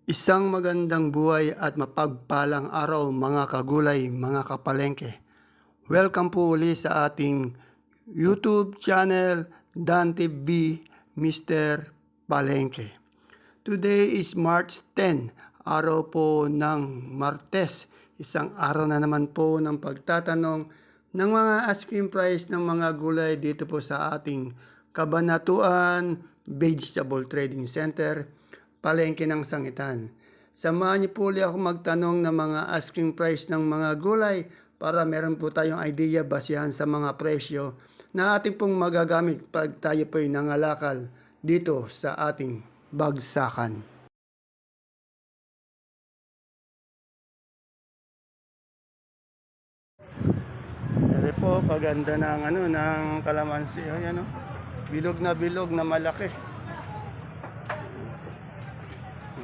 Isang magandang buhay at mapagpalang araw mga kagulay, mga kapalengke. Welcome po uli sa ating YouTube channel, Dan TV, Mr. Palengke. Today is March 10, araw po ng Martes. Isang araw na naman po ng pagtatanong ng mga asking price ng mga gulay dito po sa ating Kabanatuan Vegetable Trading Center, Palengke ng Sangitan. Samahan niyo po ulit ako magtanong ng mga asking price ng mga gulay para meron po tayong idea basihan sa mga presyo na ating pong magagamit pag tayo po'y nangalakal dito sa ating bagsakan. Ito po, paganda ng ng kalamansi. Ayan, bilog na malaki.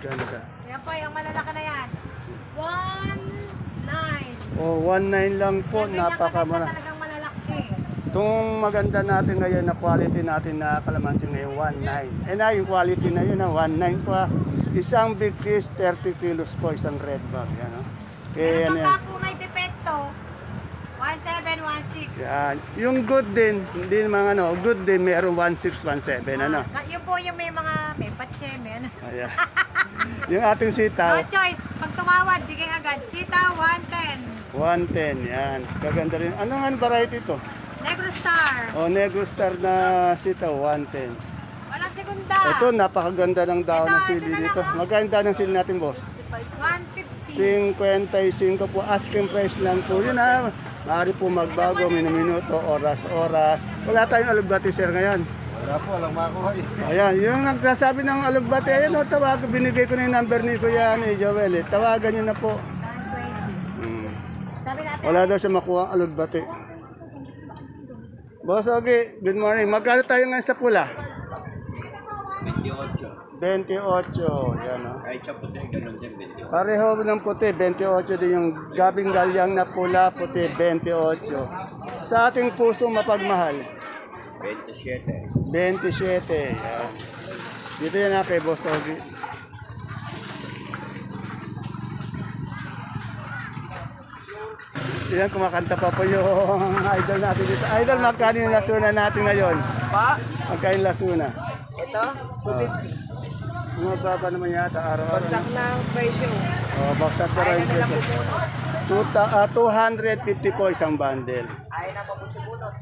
Ganda. Yan po, yung malalaki na yan. 1.9. Oh, 1.9 lang po, napakamura. Talagang malalaki. Itong maganda natin ngayon na quality natin na kalamansi ngayon, 1.9. Eh na, yung quality na yun, 1.9 pa. Isang big fish, 30 kilos po, isang red bag. Yan, Pero ano yan. pagka po may depekto, 1.7, 1.6. Yan. Yung good din, hindi naman good din, mayroong 1.6, 1.7, ano. Yun po yung may patse, may ano. Ayan. Yung ating sitaw, No choice. Pag tumawad, bigay agad. Sita, 110. 110, yan. Kaganda rin. Anong variety ito? Negro Star. O, Negro Star na sitaw, 110. Walang segunda. Ito, napakaganda ng daon ng Ito sili na lang, dito. oh. Magkano daon ng sili natin, boss? 150. 55 po, asking price lang po. Yun maaari po magbago, minuto, oras. Wala tayong alugbati, sir, ngayon. Wala po, walang makuha eh. Ayan, yung nagsasabi ng alugbati, ayan tawag, binigay ko na yung number ni Kuya Joel. Tawagan nyo na po. 120. Sabi natin, Wala daw siya makuha ang alugbati. Boss Ogie, good morning. Magkano tayo ngayon sa pula? 28. 28, yan Ay, chaputi, ganun din, 28. Pareho ng puti, 28 din yung gabing galyang na pula, puti, 28. Sa ating puso mapagmahal, 27. 27. Yan. Dito yan kay Boss Ogie. Yan, kumakanta pa po yung idol natin dito. Idol, magkano yung lasuna natin ngayon? Pa? Magkano yung lasuna? Ito? Mababa naman yata araw-araw. Bagsak ng presyo. Oh, baksak na rin presyo. 250 po isang bundle. Ayaw na pa po sibunot.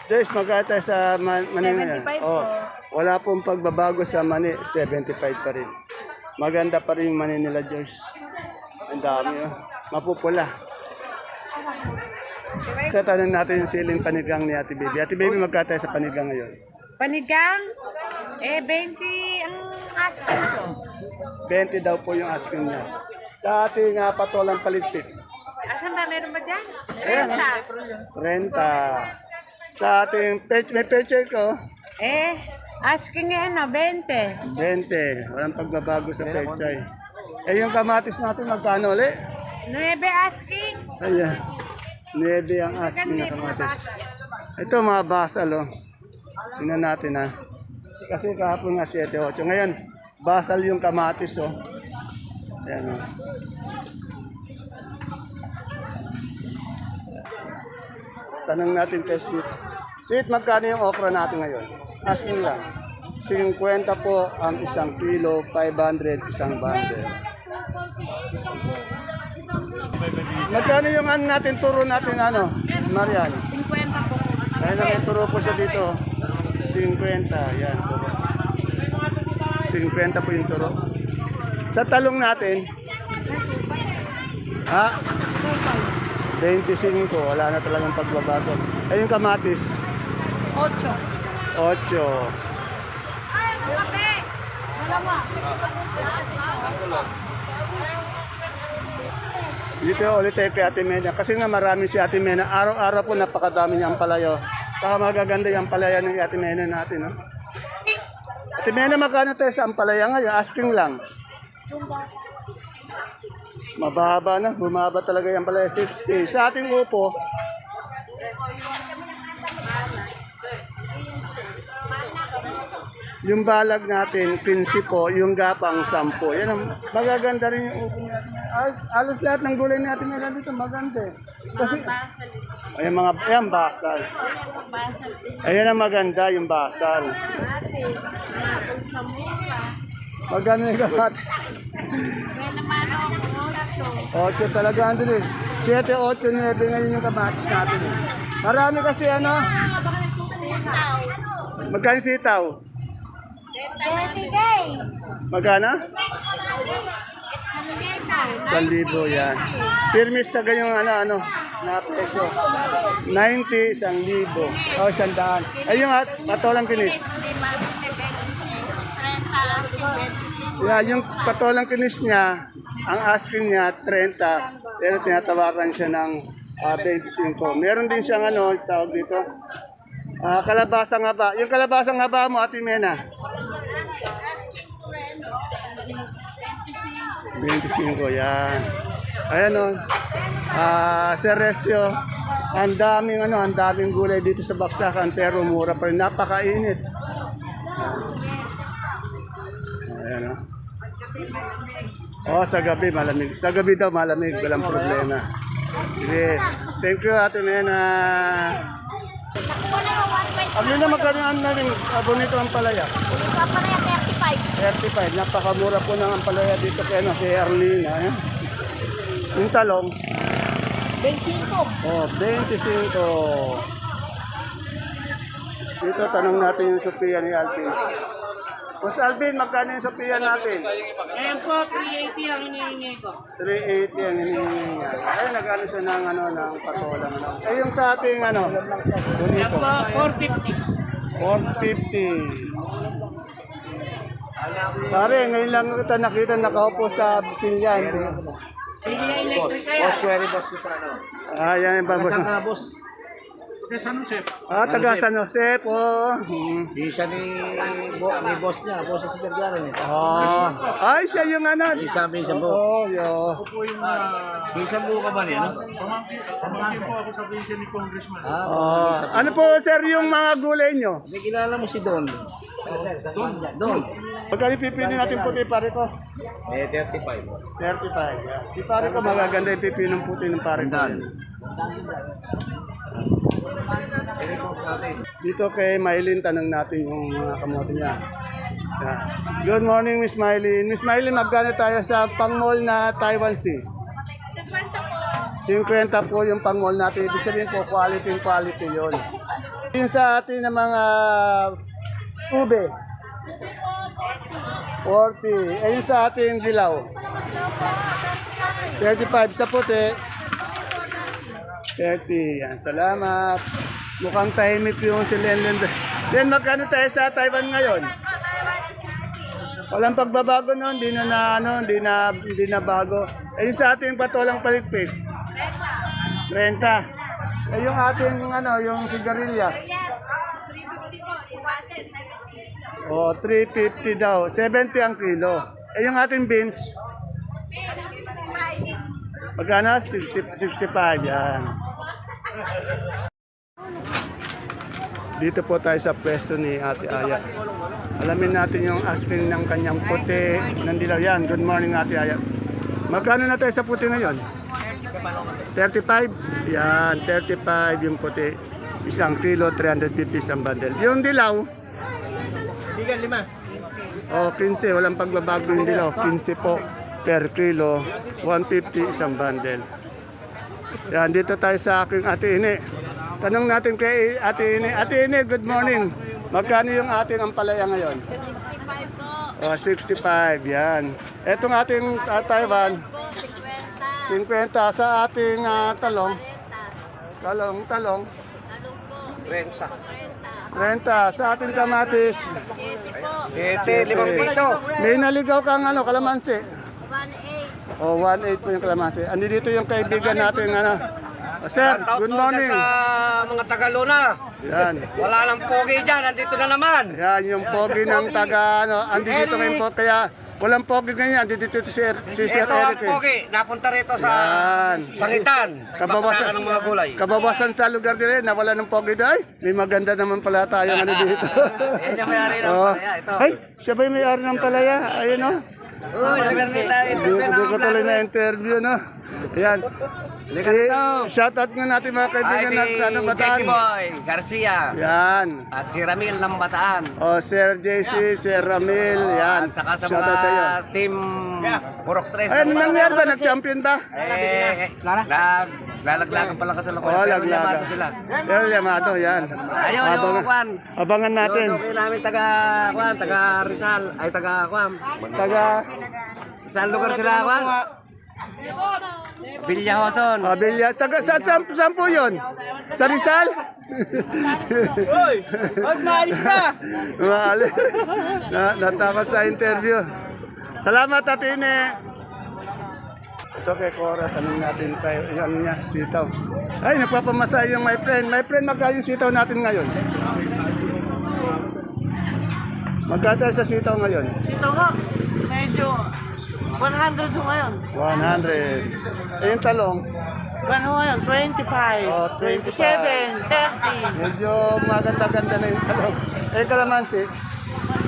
Des, magkata sa mani ngayon. 75 Oh, wala pong pagbabago sa mani, 75 pa rin. Maganda pa rin yung mani nila, Joyce. Ang dami, mapupula. Tatanong natin yung siling panigang ni Ate Baby. Ate Baby, magkata sa panigang ngayon. panigang, 20 ang asking ko. 20 daw po yung asking niya. Sa ating patolang paligpit. Asan ba? Meron ba dyan? Ayan, renta. Sa ating may peche ko, Asking yan 20. 20. Walang pagbabago sa pechay. Eh, yung kamatis natin, magkano ulit? 9 asking. Ayan. 9 ang asking na kamatis. Ito, mga basal, Tingnan natin, Kasi kahapon nga 7-8. Ngayon, basal yung kamatis, Ayan, Tanong natin kay Sweet. Sweet, magkano yung okra natin ngayon? Asking lang. 50 po ang isang kilo, 500 isang bundle. Magkano yung natin, turo natin, Marian? 50 po. Ayun na, may turo po siya dito. 50, yan. 50 po yung turo. Sa talong natin, 25, wala na talagang pagbabago. Ay, yung kamatis, 8. 8. Ay, kape! Dalawa. Dito ulit tayo kay Ate Mena. Kasi nga marami si Ate Mena. Araw-araw po napakadami niyang palayo. Saka magaganda yung palaya ng Ate Mena natin. Ate Mena, magkano tayo sa ampalaya ngayon? Asking lang. Mababa na. Bumaba talaga yung palaya. 60. Sa ating upo, Yung balag natin, 15 po, yung gapang 10. Yan ang magaganda rin yung upo natin. Alos lahat ng gulay natin na dito, maganda eh. Kasi, ayan mga, ayan basal. Ayan ang maganda, yung basal. Magkano yung kamatis? 8 talaga andun eh. 7, 8, 9 ngayon yung kamatis natin eh. Marami kasi ano. Magkano sitaw? Magkano? 1,000 yan. Firmis na ganyang ano, na peso. 90, 1,000. O, 100. Ay, yung patolang kinis. Yeah, yung patolang kinis niya, ang asking niya, 30. Pero tinatawaran siya ng 25. Meron din siyang ano, tawag dito. Kalabasang haba. Yung kalabasang haba mo, Ate Mena. 25, yan. Ayan o. Sir Restio, ang daming gulay dito sa Baksakan pero mura pa rin. Napakainit. Ayan o. Sa gabi malamig. Sa gabi daw malamig, walang problema. Sige. Thank you, Ate Mena. Ano na magkano ang naling bonito ang palaya? 35. Napakamura po ng ampalaya dito kay Arlene. Eh? Yung talong? 25. Oh, 25. Dito tanong natin yung Sophia ni Alvin. Boss Alvin, magkano yung Sophia natin? Ayan po, 380 ang hinihingi ko. 380 ang hinihingi niya. Ay, nag-ano siya ng patolang. Ay, yung sa ating bonito? 450. 450. Pare, ngayon lang kita nakita nakaupo sa Bisinyan. Sige, electric kaya. Yan yung babos. boss? San Jose. Taga San Jose po. Isa ni boss niya, boss sa Supergano niya. Ay, siya yung ano. Sabi siya po. Oh, yo. Isa po ka ba niya? Pamangkin po ako sa vision ni Congressman. Ano po, sir, yung mga gulay nyo? May kilala mo si Don. Don. Magkano pipili natin puti, pare ko? 35. 35. Yeah. Si pare ko magaganda yung pipili ng puti ng pare ko. Dito kay Maylin, tanong natin yung mga kamote niya. Yeah. Good morning, Miss Maylin. Miss Maylin, magkano tayo sa pang-mall na Taiwan Sea? 50 po yung pang-mall natin. Ibig sabihin po, quality yun. Yung sa atin na mga ube, 40. Ayun sa ating dilaw, 35 sa puti. 30. Yan, salamat. Mukhang tahimik yung si Lenlen. Then, magkano tayo sa Taiwan ngayon? Walang pagbabago noon, hindi na bago. Ayun sa ating patolang palikpik, 30. Eh, yung ating yung sigarilyas. Oh, 350 daw. 70 ang kilo. Eh, yung ating beans, magkano? 65. Yan. Dito po tayo sa pwesto ni Ate Aya. Alamin natin yung asking ng kanyang puti ng dilaw. Yan. Good morning, Ate Aya. Magkano na tayo sa puti ngayon? 35? Yan. 35 yung puti. 1 kilo, 350 isang bundle. Yung dilaw? Bigan 5. O, 15. Walang pagbabago yung dilaw. 15 po per kilo. 150 isang bundle. Yan. Dito tayo sa aking Ate Ine. Tanong natin kay Ate Ine. Ate Ine, good morning. Magkano yung ating ampalaya ngayon? 65 po. O, 65. Yan. Etong ating Taiwan, 50. Sa ating talong. Talong. Talong po. 30. 30. Sa ating kamatis. 7 po. 5 piso. May naligaw kang kalamansi. 1.8. O, 1.8 po yung kalamansi. Andi dito yung kaibigan natin, Sir, good morning. Sa mga Tagalona. Yan. Wala nang pogi dyan, nandito na naman. Yan, yung pogi ng taga, andi dito ngayon po. Kaya, Walang pogi ganyan. Dito si Sir Ito ang Eric. Eh. pogi. Napunta rito sa Yan. Sangitan. Kabawasan Baksakan ng mga gulay. Kabawasan sa lugar nila, nawala ng pogi dahil. May maganda naman pala tayo ano dito. Yan yung may-ari ng Oh. palaya. Ito. Ay, siya ba yung may-ari ng palaya? Ayun oh. Uy, Hindi ko tuloy na interview, no? Ayan. Shoutout nga natin mga kaibigan natin sa Bataan. Boy Garcia. Yan. At si Ramil ng Bataan. O, Sir JC, Sir Ramil, yan. At saka sa Shoutout sa iyo. mga team Purok 3. Ay, ano nangyari ba? Nag-champion ba? Lalaglagan pala kasi lang. Oo, laglaga. sila. Pero Yamato, yan. Ayaw, yung Kwan. Abangan natin. Okay namin taga Rizal. Ay, taga Kwan. Taga Saan lugar sila, Kwan? Vilyahoson. Abilya. Taga saan po yun? Sa Rizal? Uy! Huwag maalis ka! Maalis. Natakot sa interview. Salamat, Tatine. Ito kay Cora, tanong natin tayo. Ano niya, sitaw. Ay, nagpapamasa yung my friend. My friend, magkano yung sitaw natin ngayon? Magkano sa sitaw ngayon? Ito nga, medyo 100 ho ngayon. 100. Eh, yung talong? Ano ngayon? 25. Oh, 25. 30. Medyo maganda-ganda na yung talong. Eh, kalamansi?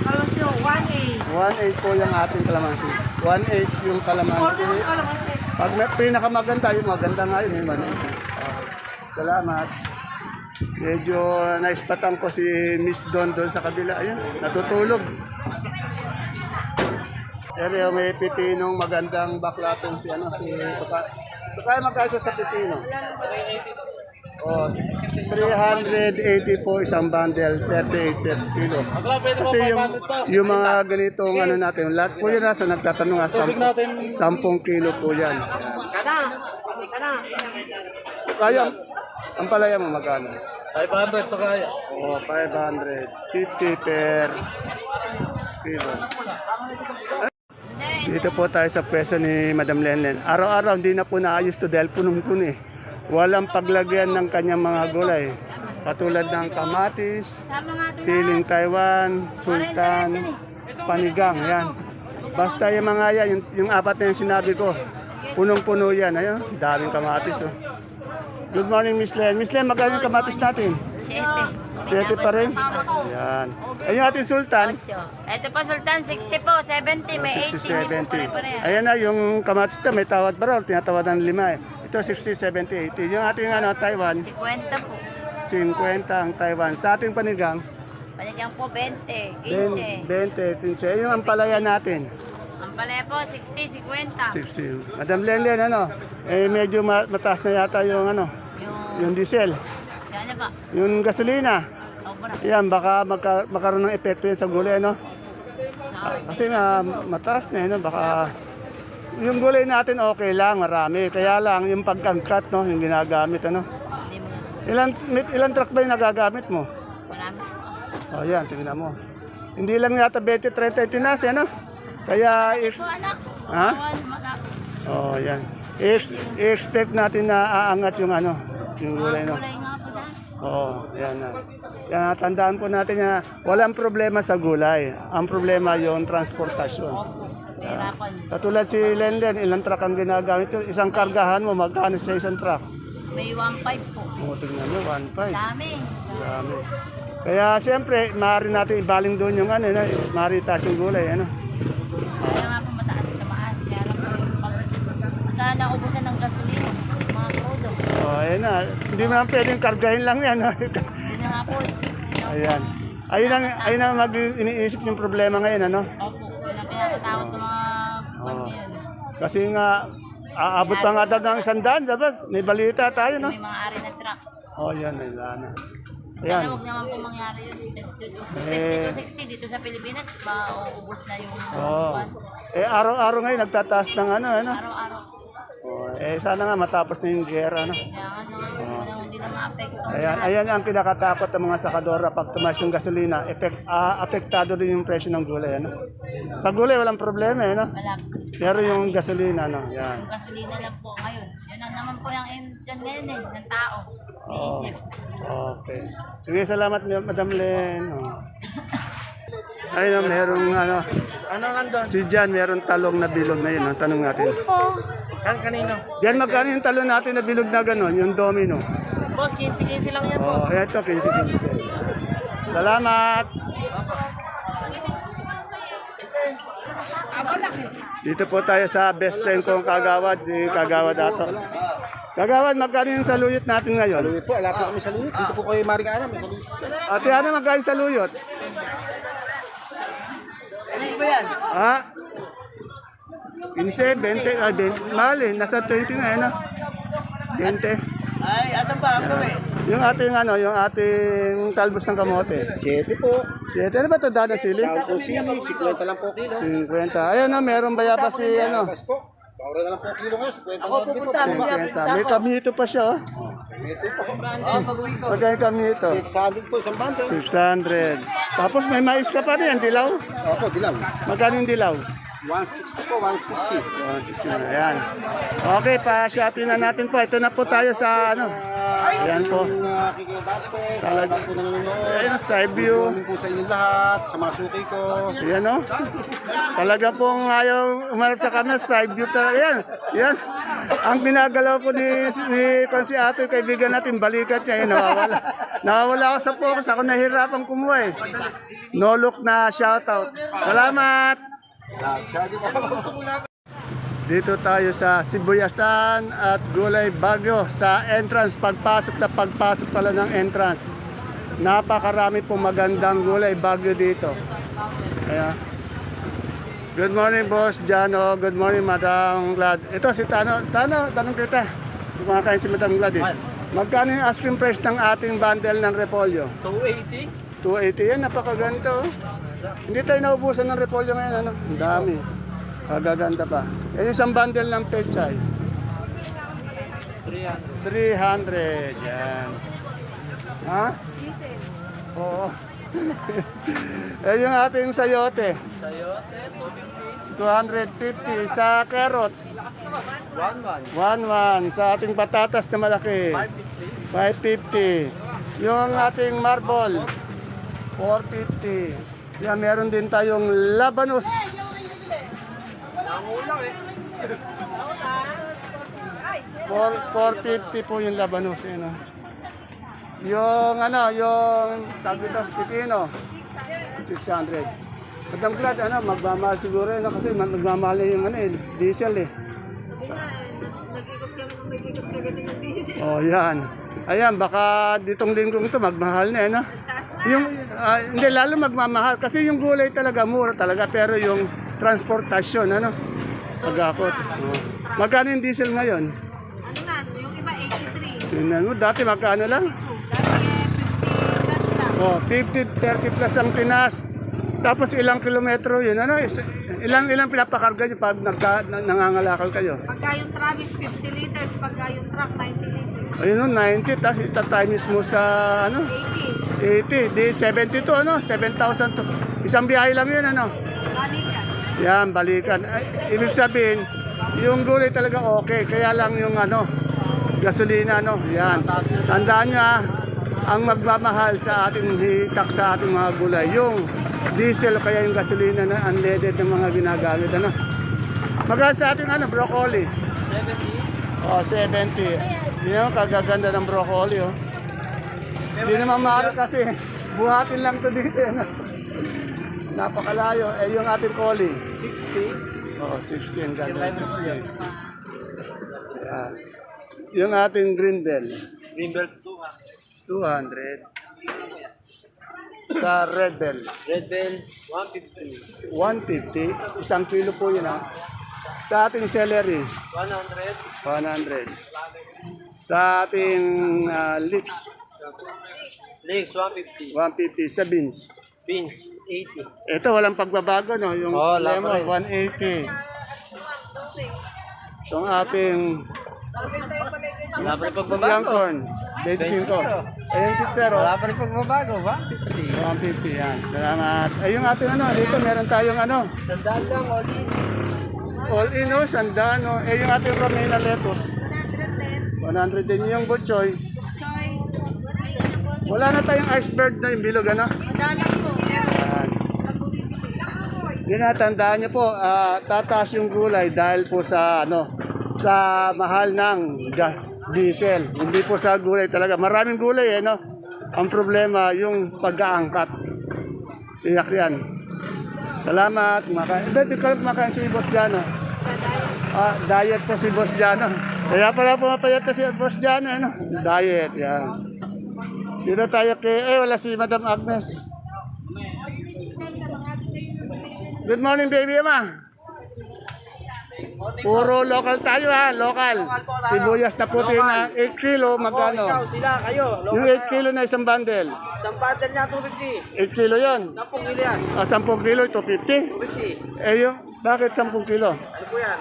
Kalos nyo, 1.8. 1.8 po yung ating kalamansi. 1.8 yung kalamansi. Order ka lang kasi. Pag may pinakamaganda, yung maganda nga yun. Yung 1.8. Salamat. Medyo naispatan ko si Miss Don doon sa kabila. Ayun, natutulog. Pero may pipinong magandang baklatong si Tuka. Tuka, magkano sa pipino? Oh, 380 po isang bundle, 38 per kilo. Kasi yung mga ganitong ano natin, lahat po yun nasa nagtatanong 10 kilo po yan. Kaya, ang palaya mo magkano? 500 to kaya. Oh, 550 per kilo. Dito po tayo sa pwesto ni Madam Lenlen. Araw-araw hindi na po naayos to dahil punong-puno eh. Walang paglagyan ng kanyang mga gulay. Katulad ng kamatis, siling Taiwan, sultan, panigang. Yan. Basta yung mga yan, yung apat na yung sinabi ko, punong-puno yan. Ayun, daming kamatis. Oh. Good morning, Miss Len. Miss Len, magkano yung kamatis natin? 7 pa rin? Ayan. Ayun ating sultan. Ito pa Sultan, 60 po, 70, may 80, hindi po 60, 70. pare-pareha. Ayan na, yung kamatis na may tawad ba raw? Tinatawad ng 5 eh. Ito 60, 70, 80. Yung ating Taiwan, 50 po. 50 ang Taiwan. Sa ating panigang, Panigyan po, 20, 15. 20, 15. Yung ampalaya natin, Ang palaya po, 60, 50. 60. Madam Lenlen, medyo mataas na yata yung yung diesel. Yan pa. Yung gasolina, Sobra. yan, baka magkaroon ng epekto yan sa gulay, kasi mataas na, baka yung gulay natin okay lang, marami. Kaya lang, yung pagkangkat, yung ginagamit, Hindi mo yan. Ilan truck ba yung nagagamit mo? Marami po. O yan, tingnan mo. Hindi lang yata 20-30 tinas, Kaya, So anak, ha? anak. Oh, yan. I-expect natin na aangat yung yung gulay, Kulay nga po sa Oo, yan na. Yan, tandaan po natin na walang problema sa gulay. Ang problema yung transportasyon. Perapan. Katulad si Lenlen, ilang truck ang ginagamit yun? Isang kargahan mo, magkano sa isang truck? May 1.5 po. O, tingnan mo, 1.5. Dami. Dami. Kaya siyempre, maaari natin ibaling doon yung maaari taas yung gulay, Kaya nga po mataas na maas. Kaya lang po yung pagka naubusan ng gasolina, yung mga crudo. Ayan na. Hindi mo naman pwedeng kargahin lang yan. Yun na nga po. Ayan. Ayun ang iniisip yung problema ngayon, Opo. Yun ang pinakatakot ng mga pansin. Kasi nga, aabot pa nga daw ng 100, dapat may balita tayo, May mga ari na truck. Yan, wala na. Sana Ayan. huwag naman po mangyari yun. 50 to 60 dito sa Pilipinas, mauubos na yung Araw-araw ngayon, nagtataas ng araw-araw. sana nga matapos na yung gera, Kaya hindi na maapekto. Ayan ang kinakatakot ng mga sakadora pag tumaas yung gasolina, apektado din yung presyo ng gulay, Sa gulay, walang problema, Wala. Pero yung gasolina, yan. Yung gasolina lang po ngayon. Yun ang naman po yung dyan ngayon ng tao. Iisip. Okay. Sige, salamat, Madam Len. Ayun, merong ano, Ano nandun? si Jan, merong talong na bilog na yun. Ang tanong natin. Kanino? Jan, magkano yung talong natin na bilog na gano'n? Yung domino. Boss, 15 lang yan, Oh, eto, 15. Salamat! Dito po tayo sa best friend kong Kagawad, si Kagawad Ato. Kagawad, magkano yung saluyot natin ngayon? Saluyot po, alapit kami sa luyot. Dito po kayo Marikana, may saluyot. Ate, ano magkano yung saluyot? Ano ba yan? Ha? 15, 20, mahal eh, nasa 20 na yan, 20. Ay, asan ba ako eh? Yung ating ano, yung ating talbos ng kamote. 7 po. 7, ano ba ito, Dada Sili? Tawag po sili, 50 lang po kilo. 50. Ayun na, meron bayabas si ano. Tapos po, paura na lang po kilo ngayon, 50 Ako lang din po. pupunta. 50. May kamito pa siya, oh. Ito po. Pag-uwi ko. Magkano yung kamito? 600 po, isang bundle. 600. Tapos may mais ka pa rin, dilaw. Opo, dilaw. Magkano yung dilaw? 160 po, 150. 160 na, ayan. Okay, pa-shopping na natin po. Ito na po tayo sa ano. Ayan po. Yung kikidate, Talaga. talagang po nanonood. Ayan, side view. Morning po sa inyo lahat, sa mga suki ko. Ayan o. Talaga pong ayaw umarap sa camera, side view talaga. Yan. Yan. Ang pinagalaw po ni si Ate, kaibigan natin, balikat niya. Yan, nawawala. Nawawala ako sa focus. Ako nahirapan kumuha eh. No look na shoutout. Salamat! Dito tayo sa Sibuyasan at Gulay Bagyo sa entrance. Pagpasok pala ng entrance. Napakarami pong magandang gulay Bagyo dito. Ayan. Good morning, Boss Jano. Good morning, Madam Glad. Ito si Tano. Tanong kita. Kumakain si Madam Glad eh. Magkano yung asking price ng ating bundle ng repolyo? 280? 280 yan, napakaganto. Hindi tayo naubusan ng repolyo ngayon, ano? Ang dami. Kagaganda pa. Yan yung isang bundle ng pechay. 300. Yan. Ha? Oo. Eh yung ating sayote. Sayote, 250 sa carrots. 1-1 sa ating patatas na malaki. 550. Yung ating marble 450. Yan, meron din tayong labanos. Nangulang eh. 450 po yung labanos. Yun, oh. Yung ano, yung tag dito, pipino. 600. Madam Glad, ano, magmamahal siguro yun, kasi magmamahal na yung ano, diesel eh. Oh, yan. Ayan, baka ditong linggong ito magmahal na eh, no? Yung, hindi, lalo magmamahal. Kasi yung gulay talaga, mura talaga. Pero yung transportasyon, ano? Pagkakot. Oh. Magkano yung diesel ngayon? Ano nga, yung iba 83. Tingnan mo, dati magkano lang? Dati 50 plus lang. Oh, 50, 30 plus ang Pinas. Tapos ilang kilometro yun, ano? Ilang pinapakarga nyo pag nangangalakal kayo? Pagka yung Travis 50 liters, pagka yung truck 90 liters. Ayun, no, 90. Tapos itatimes mo sa, ano? 80. Di 72, ano? 7,000 to. Isang biyahe lang yun, ano? Balikan. Yan, balikan. Ay, ibig sabihin, yung gulay talaga okay. Kaya lang yung ano, gasolina, ano? Yan. Tandaan nyo, ang magmamahal sa ating hitak sa ating mga gulay, yung diesel o kaya yung gasolina na unleaded ng mga ginagamit, ano? Magkano sa ating ano, broccoli? 70. Oh, 70. Yun yung kagaganda ng broccoli, oh. Hindi naman maaari kasi buhatin lang to dito, ano? Napakalayo. Eh, yung ating calling. 60. Oh, 60 ang ganda. 60. Yan. Yung ating green bell. Green belt 200. Sa red bell. Red bell, 150. 150. Isang kilo po yun, ha. Sa ating celery. 100. 100. Sa ating lips. Leeks, 150. 150. Sa beans. Beans, 80. Ito, walang pagbabago, no? Yung wala lemon, pa 180. So, ang ating Wala pa rin young pagbabago. corn, 25. Ayun, sitsero, Wala pa rin pagbabago, ba? 50. 150 yan. Salamat. Ay, yung ating ano, dito meron tayong ano, Sandaan lang, Oli. all in, no, sandaan, no. Eh, yung ating Romena lettuce, 100 din yung butchoy. Wala na tayong iceberg na yung bilog, ano? Madalang po. Yan. Tandaan niyo po, tataas yung gulay dahil po sa sa mahal ng diesel. Hindi po sa gulay talaga. Maraming gulay no. Ang problema yung pag-aangkat. Tiyak yan. Salamat. Hindi ka kumakain si Boss Jano. Diet po si Boss Jano. Kaya pala pumapayat na si Boss Jano. Diet, yan. Dito tayo wala si Madam Agnes. Good morning, baby Emma. Puro local tayo local. Sibuyas na puti na 8 kilo, magkano? Sila, kayo. Yung 8 kilo na isang bundle. Isang bundle niya, 250. 8 kilo yon. 10 kilo yan. 10 kilo, 250. 250. Yung, bakit 10 kilo? Ano po yan?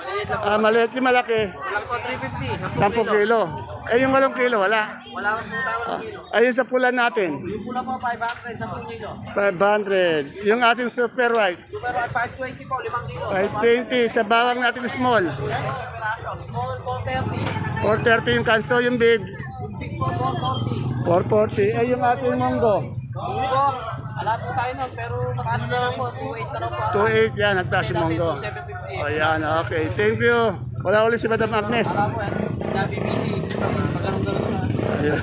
Maliit na po. Maliit yung malaki. Walang po 350. 10 kilo. Yung 8 kilo, wala. Wala po tayo 1 kilo. Ayun sa pula natin. Yung pula po, 500, 10 kilo. 500. Yung ating super white. Super white, 520 po, 5 kilo. 520. Sa bawang natin small. Small, 430. 430 yung kanso, yung big. Big po, 440. 440. Yung ating monggo. Yung po, alat po tayo nun, pero mataas na lang po, 28 na lang po. 28 yan, nagtaas yung monggo. 750. O yan, okay. Thank you. Wala ulit si Madam Agnes. Wala po yan. BBC, pag-anong-galos na. Ayan.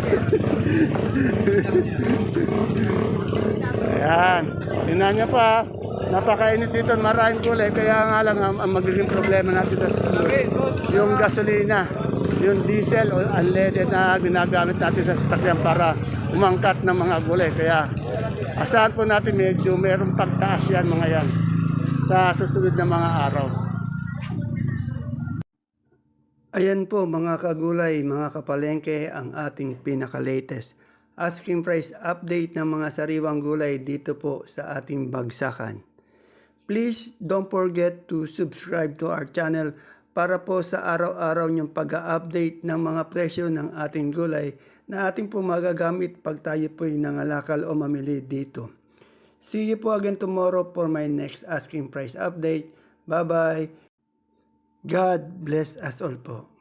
Ayan. Tingnan niyo pa. Napakainit dito. Maraming gulay. Kaya nga lang ang magiging problema natin sa yung gasolina. Yung diesel o unleaded na ginagamit natin sa sasakyan para umangkat ng mga gulay. Kaya asahan po natin medyo mayroong pagtaas yan mga yan sa susunod na mga araw. Ayan po mga kagulay, mga kapalengke, ang ating pinaka-latest asking price update ng mga sariwang gulay dito po sa ating bagsakan. Please don't forget to subscribe to our channel para po sa araw-araw niyong pag-update ng mga presyo ng ating gulay na ating po magagamit pag tayo po'y nangalakal o mamili dito. See you po again tomorrow for my next asking price update. Bye-bye. God bless us all po.